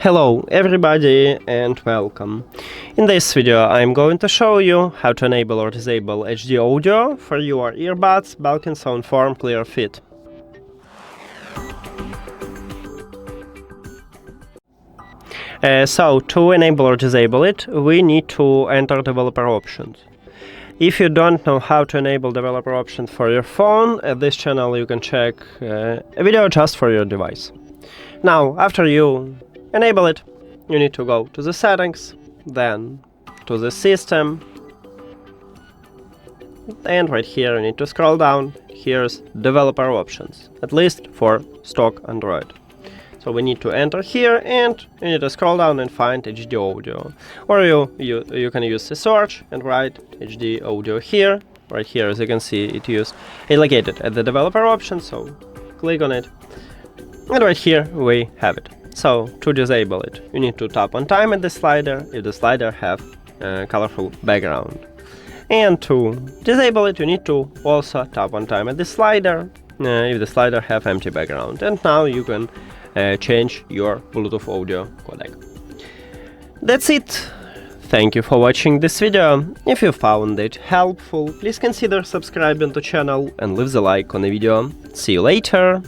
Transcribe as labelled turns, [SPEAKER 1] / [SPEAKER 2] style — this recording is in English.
[SPEAKER 1] Hello everybody and welcome. In this video I'm going to show you how to enable or disable HD audio for your earbuds BELKIN SoundForm ClearFit. So to enable or disable it, we need to enter developer options. If you don't know how to enable developer options for your phone, at this channel you can check a video just for your device. Now, after you enable it, you need to go to the settings, then to the system, and right here you need to scroll down. Here's developer options, at least for stock Android. So we need to enter here and you need to scroll down and find HD audio. Or you can use the search and write HD audio here. Right here, as you can see, it's located at the developer option, so click on it. And right here we have it. So to disable it, you need to tap on time at the slider if the slider have a colorful background. And to disable it, you need to also tap on time at the slider if the slider have empty background. And now you can change your Bluetooth audio codec. That's it. Thank you for watching this video. If you found it helpful, please consider subscribing to the channel and leave the like on the video. See you later.